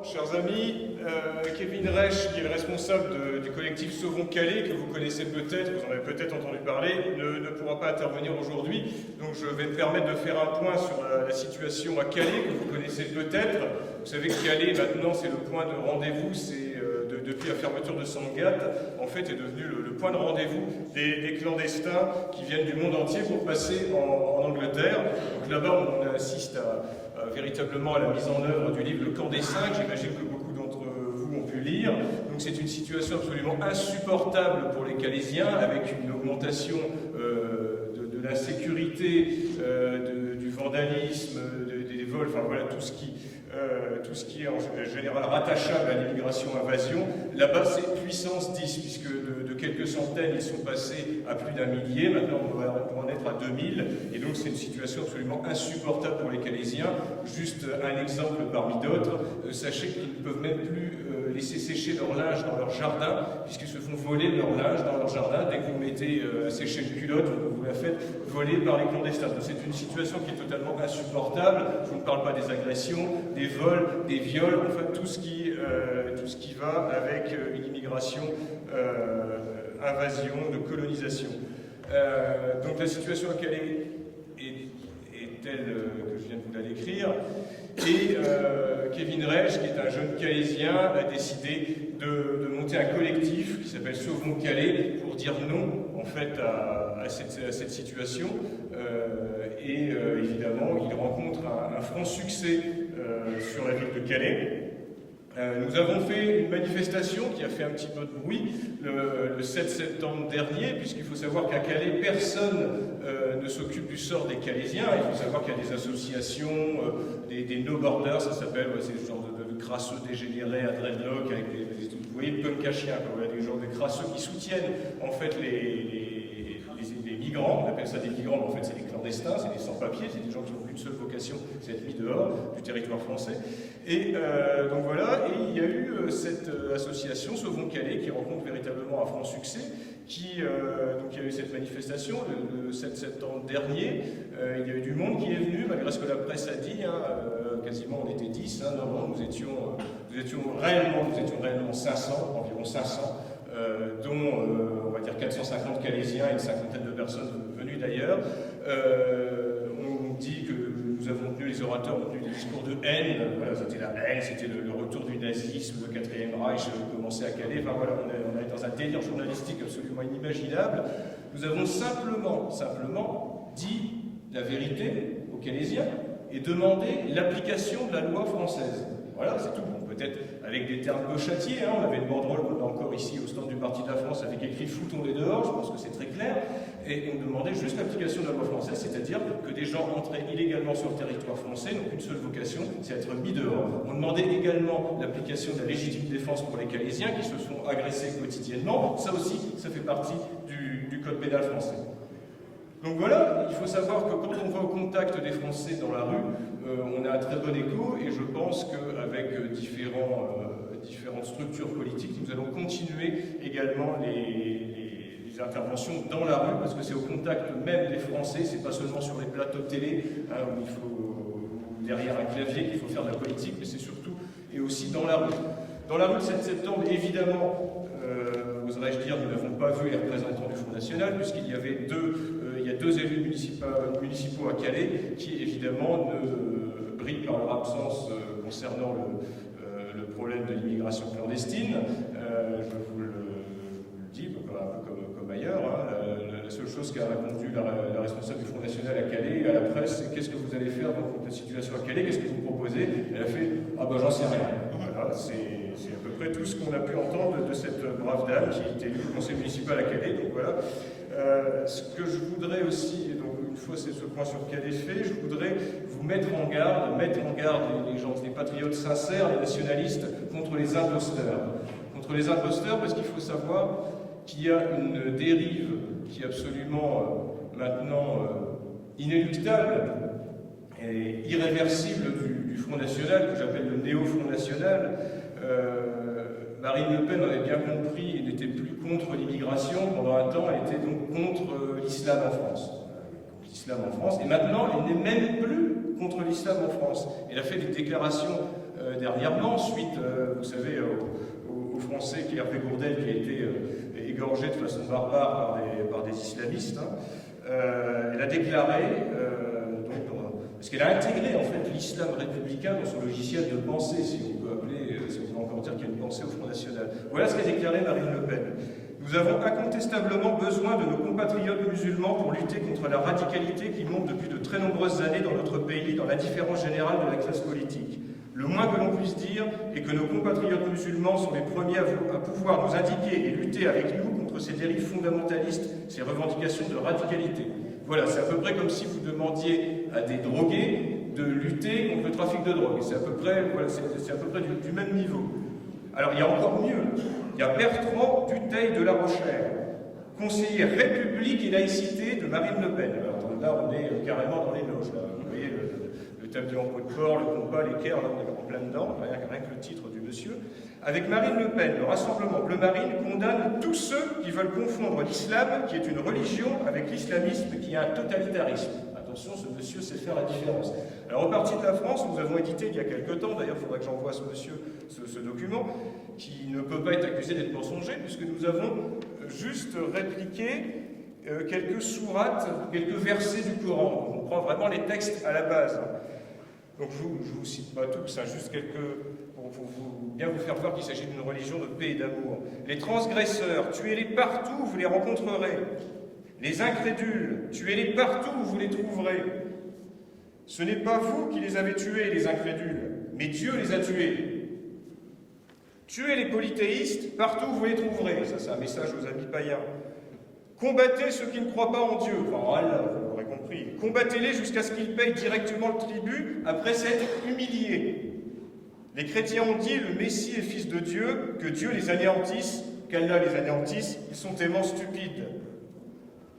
Chers amis, Kevin Reich, qui est le responsable du collectif Sauvons Calais, que vous connaissez peut-être, vous en avez peut-être entendu parler, ne pourra pas intervenir aujourd'hui. Donc je vais me permettre de faire un point sur la situation à Calais, que vous connaissez peut-être. Vous savez que Calais, maintenant, c'est le point de rendez-vous, depuis la fermeture de Sangatte, en fait, est devenu le point de rendez-vous des clandestins qui viennent du monde entier pour passer en Angleterre. Donc là-bas, on assiste véritablement à la mise en œuvre du livre Le Camp des Cinq, j'imagine que beaucoup d'entre vous ont pu lire. Donc c'est une situation absolument insupportable pour les Calaisiens, avec une augmentation de l'insécurité, du vandalisme, des vols, enfin voilà, tout ce qui est en général rattachable à l'immigration-invasion. Là-bas, c'est puissance 10, puisque de quelques centaines, ils sont passés à plus d'un millier. Maintenant, on va en être à 2000. Et donc, c'est une situation absolument insupportable pour les Calaisiens. Juste un exemple parmi d'autres. Sachez qu'ils ne peuvent même plus laisser sécher leur linge dans leur jardin, puisqu'ils se font voler leur linge dans leur jardin. Dès que vous mettez sécher une culotte, vous la faites voler par les clandestins. C'est une situation qui est totalement insupportable. Je ne parle pas des agressions, des vols, des viols, enfin tout ce qui va avec une immigration, invasion, de colonisation. Donc la situation à Calais est telle que je viens de vous la décrire. Et Kevin Reich, qui est un jeune Calaisien, a décidé de monter un collectif qui s'appelle Sauvons Calais pour dire non en fait à cette situation. Évidemment, il rencontre un franc succès sur la ville de Calais. Nous avons fait une manifestation qui a fait un petit peu de bruit le 7 septembre dernier, puisqu'il faut savoir qu'à Calais, personne ne s'occupe du sort des Calaisiens. Il faut savoir qu'il y a des associations, des no borders, ça s'appelle, c'est ce genre de crasseux dégénérés à dreadlock, avec vous voyez, le punk à chien, des genres de crasseux qui soutiennent en fait les migrants. On appelle ça des migrants, mais en fait c'est des clandestins, c'est des sans-papiers, c'est des gens qui n'ont qu'une seule vocation, c'est d'être mis dehors du territoire français. Et donc voilà, et il y a eu cette association Sauvons Calais qui rencontre véritablement un franc succès, donc il y a eu cette manifestation le 7 septembre dernier. Il y a eu du monde qui est venu, malgré ce que la presse a dit, quasiment on était 10, non, nous étions réellement 500, environ 500. Dont on va dire 450 Calaisiens et une cinquantaine de personnes venues d'ailleurs. On dit que nous avons tenu, les orateurs ont tenu des discours de haine. Voilà, c'était la haine, c'était le retour du nazisme, le 4e Reich commençait à Calais. Enfin voilà, on est dans un délire journalistique absolument inimaginable. Nous avons simplement dit la vérité aux Calaisiens et demandé l'application de la loi française. Voilà, c'est tout. Peut-être avec des termes gauchatiers, on avait une banderole qu'on a encore ici au stand du Parti de la France avec écrit « Foutons-les dehors », je pense que c'est très clair, et on demandait juste l'application de la loi française, c'est-à-dire que des gens entraient illégalement sur le territoire français n'ont qu'une seule vocation, c'est être mis dehors. On demandait également l'application de la légitime défense pour les Calaisiens qui se sont agressés quotidiennement, ça aussi, ça fait partie du code pénal français. Donc voilà, il faut savoir que quand on va au contact des Français dans la rue, on a un très bon écho, et je pense qu'avec différentes structures politiques, nous allons continuer également les interventions dans la rue, parce que c'est au contact même des Français, c'est pas seulement sur les plateaux de télé, où il faut, derrière un clavier, qu'il faut faire de la politique, mais c'est surtout et aussi dans la rue. Dans la rue le 7 septembre, évidemment, oserais-je dire, nous n'avons pas vu les représentants du Front National, puisqu'il y avait deux élus municipaux à Calais qui, évidemment, brillent par leur absence concernant le problème de l'immigration clandestine. Je vous le dis, un peu comme ailleurs. La seule chose qu'a répondu la responsable du Front National à Calais, à la presse, c'est « Qu'est-ce que vous allez faire dans la situation à Calais? Qu'est-ce que vous proposez ?» Elle a fait « Ah ben j'en sais rien. » Voilà, c'est à peu près tout ce qu'on a pu entendre de cette brave dame qui était élue au conseil municipal à Calais. Donc voilà. Ce que je voudrais aussi, et donc une fois ce point sur Calais fait, je voudrais vous mettre en garde les gens, les patriotes sincères, les nationalistes, contre les imposteurs. Contre les imposteurs, parce qu'il faut savoir qu'il y a une dérive qui est absolument maintenant inéluctable et irréversible du Front National, que j'appelle le néo-Front National. Marine Le Pen en avait bien compris et n'était plus contre l'immigration. Pendant un temps, elle était donc contre l'islam en France. Et maintenant, elle n'est même plus contre l'islam en France. Elle a fait des déclarations dernièrement, suite, vous savez, au Français qui est Hervé Gourdel, qui a été égorgé de façon barbare par des islamistes. Hein. Elle a déclaré, parce qu'elle a intégré en fait l'islam républicain dans son logiciel de pensée, si on peut appeler, si on peut encore dire qu'il y a une pensée au Front National. Voilà ce qu'a déclaré Marine Le Pen. Nous avons incontestablement besoin de nos compatriotes musulmans pour lutter contre la radicalité qui monte depuis de très nombreuses années dans notre pays, dans l'indifférence générale de la classe politique. Le moins que l'on puisse dire est que nos compatriotes musulmans sont les premiers à pouvoir nous indiquer et lutter avec nous contre ces dérives fondamentalistes, ces revendications de radicalité. Voilà, c'est à peu près comme si vous demandiez à des drogués de lutter contre le trafic de drogue. C'est à peu près, voilà, c'est à peu près du même niveau. Alors il y a encore mieux. Il y a Bertrand Dutheil de La Rochère, conseiller République et laïcité de Marine Le Pen. Alors là, on est carrément dans les loges. Là. Vous voyez le tablier en peau de porc, le compas, l'équerre, là on est en plein dedans, rien que le titre du monsieur. Avec Marine Le Pen, le Rassemblement Bleu Marine condamne tous ceux qui veulent confondre l'islam, qui est une religion, avec l'islamisme, qui est un totalitarisme. Attention, ce monsieur sait faire la différence. Alors, au Parti de la France, nous avons édité il y a quelque temps, d'ailleurs, il faudra que j'envoie ce monsieur ce document, qui ne peut pas être accusé d'être mensonger, puisque nous avons juste répliqué quelques sourates, quelques versets du Coran. On prend vraiment les textes à la base. Donc, je ne vous cite pas tous, hein, juste quelques... pour bien vous faire voir qu'il s'agit d'une religion de paix et d'amour. Les transgresseurs, tuez-les partout où vous les rencontrerez. Les incrédules, tuez-les partout où vous les trouverez. Ce n'est pas vous qui les avez tués, les incrédules, mais Dieu les a tués. Tuez les polythéistes partout où vous les trouverez. Ça, c'est un message aux amis païens. Combattez ceux qui ne croient pas en Dieu. Enfin, Allah, vous l'aurez compris. Combattez-les jusqu'à ce qu'ils payent directement le tribut après s'être humiliés. Les chrétiens ont dit, le Messie est fils de Dieu, que Dieu les anéantisse, qu'Allah les anéantisse, ils sont tellement stupides.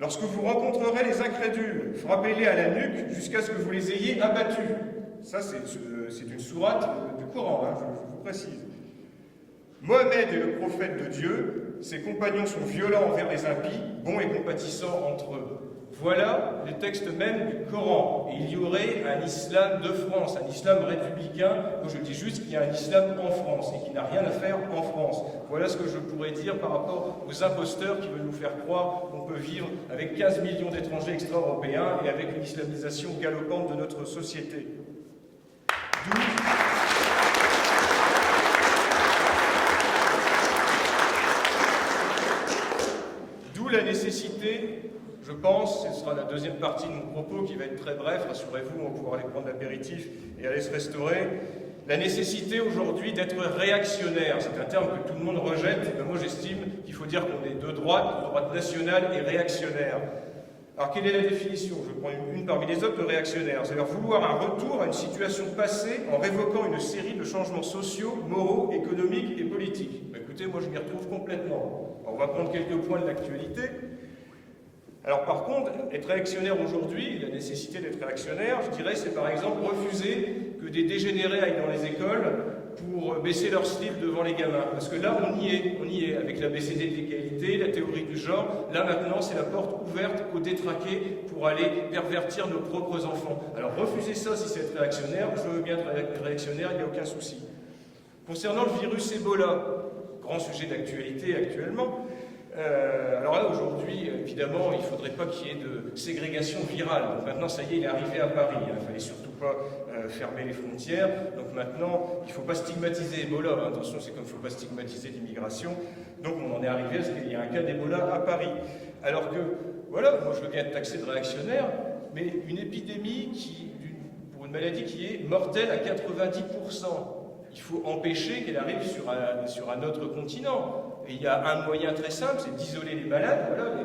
Lorsque vous rencontrerez les incrédules, frappez-les à la nuque jusqu'à ce que vous les ayez abattus. Ça, c'est une sourate du Coran, hein, je vous précise. Mohamed est le prophète de Dieu, ses compagnons sont violents envers les impies, bons et compatissants entre eux. Voilà le texte même du Coran. Et il y aurait un islam de France, un islam républicain. Moi, je dis juste qu'il y a un islam en France et qui n'a rien à faire en France. Voilà ce que je pourrais dire par rapport aux imposteurs qui veulent nous faire croire qu'on peut vivre avec 15 millions d'étrangers extra-européens et avec une islamisation galopante de notre société. D'où la nécessité... Je pense, ce sera la deuxième partie de mon propos qui va être très bref, rassurez-vous, on va pouvoir aller prendre l'apéritif et aller se restaurer. La nécessité aujourd'hui d'être réactionnaire, c'est un terme que tout le monde rejette, mais moi j'estime qu'il faut dire qu'on est de droite nationale et réactionnaire. Alors quelle est la définition? Je prends une parmi les autres de réactionnaire, c'est-à-dire vouloir un retour à une situation passée en révoquant une série de changements sociaux, moraux, économiques et politiques. Ben, écoutez, moi je m'y retrouve complètement. Alors, on va prendre quelques points de l'actualité. Alors par contre, être réactionnaire aujourd'hui, la nécessité d'être réactionnaire, je dirais, c'est par exemple refuser que des dégénérés aillent dans les écoles pour baisser leur slip devant les gamins. Parce que là, on y est, avec la BCD de l'égalité, la théorie du genre. Là maintenant, c'est la porte ouverte aux détraqués pour aller pervertir nos propres enfants. Alors refuser ça si c'est être réactionnaire, je veux bien être réactionnaire, il n'y a aucun souci. Concernant le virus Ebola, grand sujet d'actualité actuellement, alors là, aujourd'hui, évidemment, il ne faudrait pas qu'il y ait de ségrégation virale. Donc maintenant, ça y est, il est arrivé à Paris. Il ne fallait surtout pas fermer les frontières. Donc maintenant, il ne faut pas stigmatiser Ebola. Attention, c'est comme il ne faut pas stigmatiser l'immigration. Donc on en est arrivé à ce qu'il y ait un cas d'Ebola à Paris. Alors que, voilà, moi je veux bien être taxé de réactionnaire, mais une épidémie pour une maladie qui est mortelle à 90%, il faut empêcher qu'elle arrive sur un autre continent. Et il y a un moyen très simple, c'est d'isoler les malades. Voilà,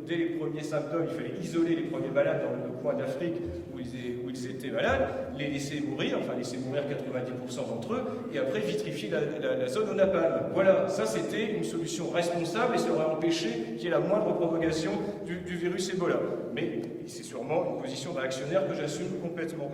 dès les premiers symptômes, il fallait isoler les premiers malades dans le coin d'Afrique où ils étaient malades, les laisser mourir 90% d'entre eux, et après vitrifier la zone au napalm. Voilà, ça c'était une solution responsable et ça aurait empêché qu'il y ait la moindre propagation du virus Ebola. Mais c'est sûrement une position d'un actionnaire que j'assume complètement.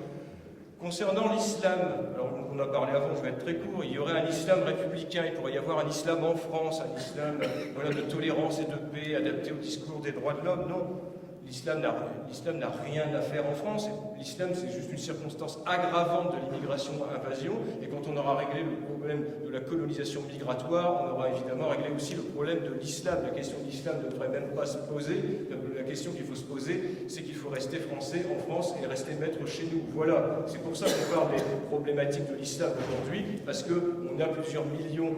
Concernant l'islam, alors on a parlé avant, je vais être très court, il y aurait un islam républicain, il pourrait y avoir un islam en France, un islam de tolérance et de paix, adapté au discours des droits de l'homme. Non, l'islam n'a rien à faire en France. L'islam, c'est juste une circonstance aggravante de l'immigration-invasion. Et quand on aura réglé le problème de la colonisation migratoire, on aura évidemment réglé aussi le problème de l'islam. La question de l'islam ne devrait même pas se poser. La question qu'il faut se poser, c'est qu'il faut rester français en France et rester maître chez nous. Voilà. C'est pour ça qu'on parle des problématiques de l'islam aujourd'hui, parce qu'on a plusieurs millions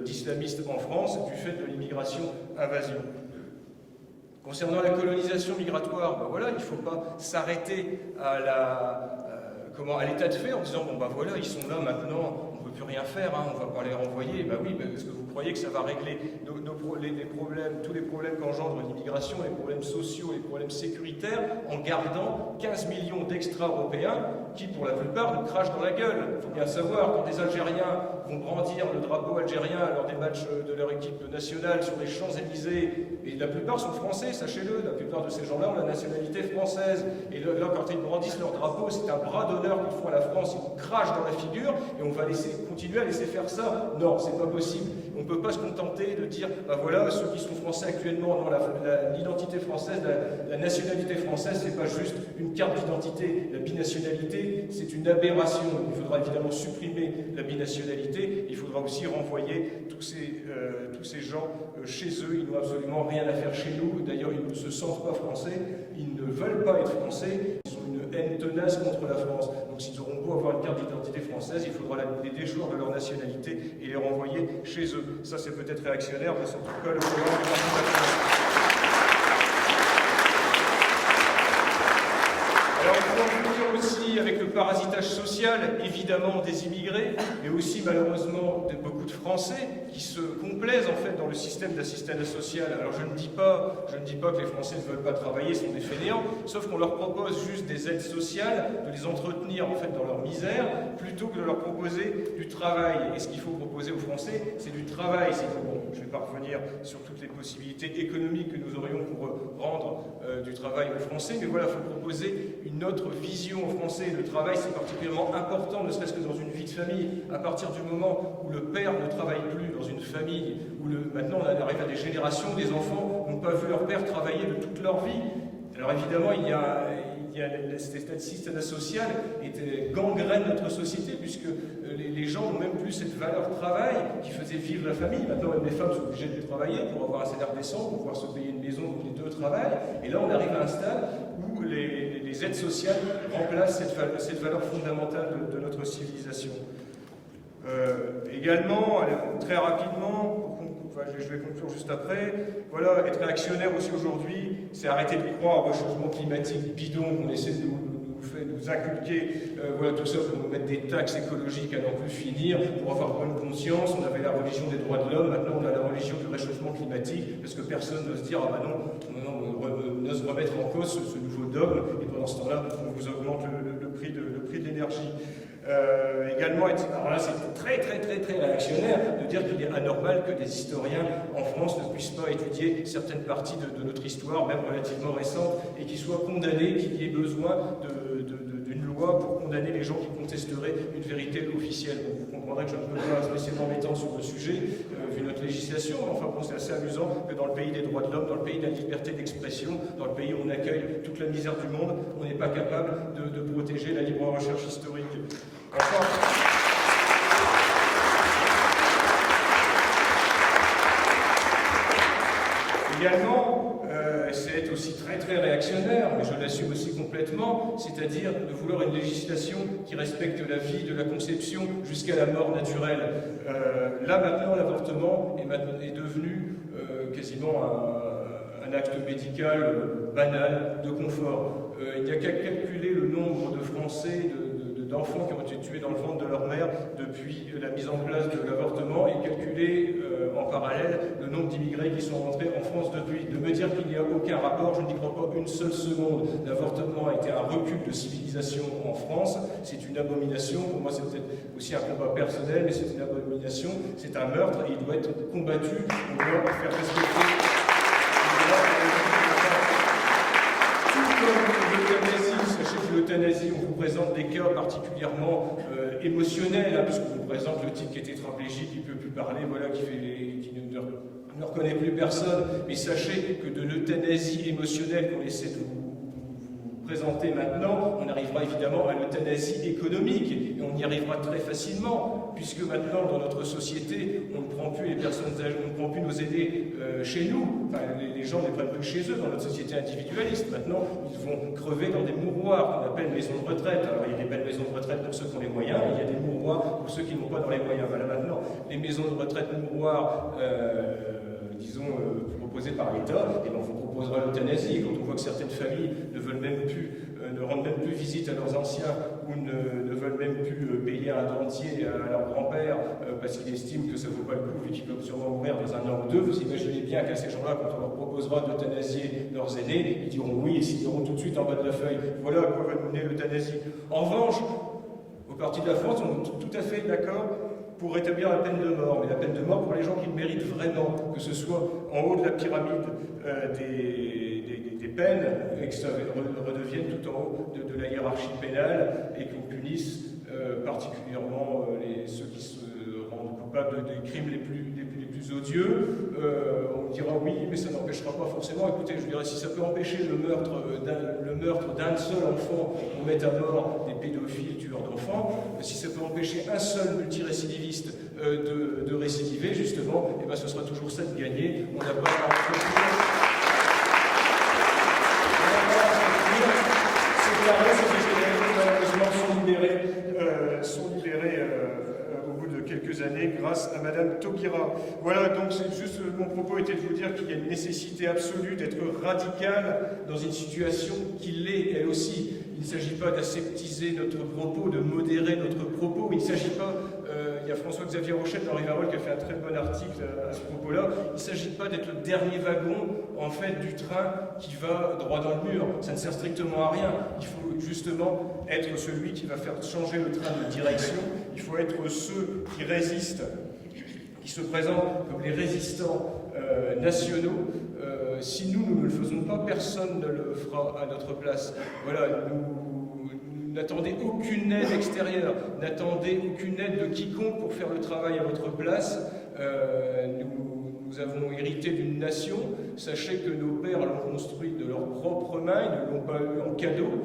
d'islamistes en France du fait de l'immigration-invasion. Concernant la colonisation migratoire, ben voilà, il ne faut pas s'arrêter à l'état de fait en disant bon ben voilà, ils sont là maintenant, on ne peut plus rien faire, hein, on ne va pas les renvoyer. Ben oui, est-ce que vous croyez que ça va régler les problèmes, tous les problèmes qu'engendre l'immigration, les problèmes sociaux, les problèmes sécuritaires, en gardant 15 millions d'extra-européens qui, pour la plupart, nous crachent dans la gueule. Il faut bien savoir, quand des Algériens vont brandir le drapeau algérien lors des matchs de leur équipe nationale sur les Champs-Élysées, et la plupart sont français, sachez-le, la plupart de ces gens-là ont la nationalité française. Et là, quand ils brandissent leur drapeau, c'est un bras d'honneur qu'ils font à la France, ils vous crachent dans la figure, et on va continuer à laisser faire ça. Non, c'est pas possible. On ne peut pas se contenter de dire, ben voilà, ceux qui sont français actuellement ont l'identité française, la nationalité française, c'est pas juste une carte d'identité. La binationalité, c'est une aberration. Il faudra évidemment supprimer la binationalité. Il faudra aussi renvoyer tous ces gens chez eux. Ils n'ont absolument rien à faire chez nous. D'ailleurs, ils ne se sentent pas français. Ils ne veulent pas être français. Ils ont une haine tenace contre la France. Donc, s'ils auront beau avoir une carte d'identité française, il faudra les déchoir de leur nationalité et les renvoyer chez eux. Ça, c'est peut-être réactionnaire, mais c'est en tout cas le programme du Parti national. Alors, il faut en finir aussi avec le parasitage social, évidemment, des immigrés, mais aussi, malheureusement, de beaucoup de Français qui se complaisent, en fait, dans le système d'assistanat social. Alors, je ne dis pas que les Français ne veulent pas travailler, sont des fainéants, sauf qu'on leur propose juste des aides sociales, de les entretenir, en fait, dans leur misère, plutôt que de leur proposer du travail. Et ce qu'il faut proposer aux Français, c'est du travail. Bon, je ne vais pas revenir sur toutes les possibilités économiques que nous aurions pour rendre du travail aux Français, mais voilà, il faut proposer une autre vision aux Français. Le travail, c'est particulièrement important, ne serait-ce que dans une vie de famille. À partir du moment où le père ne travaille plus dans une famille, où maintenant on arrive à des générations, des enfants n'ont pas vu leur père travailler de toute leur vie. Alors évidemment, il y a cet assistance sociale gangrène notre société, puisque les gens n'ont même plus cette valeur travail qui faisait vivre la famille. Maintenant, même les femmes sont obligées de travailler pour avoir un salaire décent, pour pouvoir se payer une maison où les deux travaillent. Et là, on arrive à un stade où les aides sociales remplacent cette valeur fondamentale de notre civilisation. Également, très rapidement, je vais conclure juste après, voilà, être réactionnaire aussi aujourd'hui, c'est arrêter de croire au réchauffement climatique bidon qu'on essaie de nous inculquer, voilà, tout ça pour nous mettre des taxes écologiques à n'en plus finir, pour avoir bonne conscience. On avait la religion des droits de l'homme, maintenant on a la religion du réchauffement climatique, parce que personne n'ose dire, ah ben non, n'ose remettre en cause ce nouveau dogme, et pendant ce temps-là, on vous augmente le prix de l'énergie. Également, alors là c'est très réactionnaire de dire qu'il est anormal que des historiens en France ne puissent pas étudier certaines parties de notre histoire, même relativement récente, et qu'ils soient condamnés, qu'il y ait besoin d'une loi pour condamner les gens qui contesteraient une vérité officielle. Donc, vous comprendrez que je ne peux pas spécialement m'étendre sur le sujet, vu notre législation, mais enfin bon, c'est assez amusant que dans le pays des droits de l'homme, dans le pays de la liberté d'expression, dans le pays où on accueille toute la misère du monde, on n'est pas capable de protéger la libre recherche historique. Enfin, également, c'est aussi très réactionnaire, mais je l'assume aussi complètement, c'est-à-dire de vouloir une législation qui respecte la vie de la conception jusqu'à la mort naturelle. Là maintenant, l'avortement est devenu quasiment un acte médical banal, de confort. Il n'y a qu'à calculer le nombre de Français, d'enfants qui ont été tués dans le ventre de leur mère depuis la mise en place de l'avortement et calculer en parallèle le nombre d'immigrés qui sont rentrés en France depuis. De me dire qu'il n'y a aucun rapport, je n'y crois pas une seule seconde. L'avortement a été un recul de civilisation en France, c'est une abomination. Pour moi, c'est peut-être aussi un combat personnel, mais c'est une abomination, c'est un meurtre et il doit être combattu, on doit faire respecter. L'euthanasie, on vous présente des cas particulièrement émotionnels, hein, puisqu'on vous présente le type qui est tétraplégique, qui ne peut plus parler, voilà, qui ne reconnaît plus personne, mais sachez que de l'euthanasie émotionnelle qu'on essaie de vous présenter maintenant, on arrivera évidemment à l'euthanasie économique, et on y arrivera très facilement, puisque maintenant, dans notre société, on ne prend plus les personnes âgées, on ne prend plus nos aînés chez nous, enfin, les gens ne les prennent plus chez eux dans notre société individualiste. Maintenant, ils vont crever dans des mouroirs qu'on appelle maisons de retraite. Alors, il y a des belles maisons de retraite pour ceux qui ont les moyens, et il y a des mouroirs pour ceux qui n'ont pas dans les moyens. Voilà, maintenant, les maisons de retraite mouroirs, disons, proposées par l'État, et ben, on vous proposera l'euthanasie. Et quand on voit que certaines familles ne veulent même plus, ne rendent même plus visite à leurs anciens, ou ne veulent même plus payer un dentier à leur grand-père parce qu'ils estiment que ça ne vaut pas le coup, vu qu'ils peuvent sûrement mourir dans un an ou deux, vous imaginez bien qu'à ces gens-là, quand on leur proposera d'euthanasier leurs aînés, ils diront oui, et s'ils diront tout de suite en bas de la feuille, voilà à quoi va mener l'euthanasie. En revanche, au Parti de la France, on est tout à fait d'accord pour rétablir la peine de mort, mais la peine de mort pour les gens qui le méritent vraiment, que ce soit en haut de la pyramide des peines, et que ça redevienne tout en haut de la hiérarchie pénale, et qu'on punisse particulièrement ceux qui se rendent coupables des crimes les plus odieux. On dira oui, mais ça n'empêchera pas forcément. Écoutez, je dirais, si ça peut empêcher le meurtre d'un seul enfant, on met à mort des pédophiles tueurs d'enfants, si ça peut empêcher un seul multirécidiviste de récidiver, justement, et ben ce sera toujours ça de gagner. On n'a pas sont libérés au bout de quelques années grâce à Madame Taubira. Voilà, donc c'est juste, mon propos était de vous dire qu'il y a une nécessité absolue d'être radical dans une situation qui l'est elle aussi. Il ne s'agit pas d'aseptiser notre propos, de modérer notre propos. Il ne s'agit pas, il y a François-Xavier Rochette dans Rivarol qui a fait un très bon article à ce propos-là, il ne s'agit pas d'être le dernier wagon, en fait, du train qui va droit dans le mur. Ça ne sert strictement à rien. Il faut justement être celui qui va faire changer le train de direction. Il faut être ceux qui résistent, qui se présentent comme les résistants nationaux. Si nous ne le faisons pas, personne ne le fera à notre place. Voilà, n'attendez aucune aide extérieure, n'attendez aucune aide de quiconque pour faire le travail à votre place. Nous avons hérité d'une nation. Sachez que nos pères l'ont construite de leurs propres mains, ils ne l'ont pas eu en cadeau,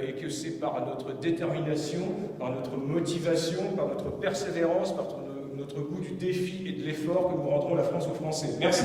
et que c'est par notre détermination, par notre motivation, par notre persévérance, par notre goût du défi et de l'effort que nous rendrons la France aux Français. Merci.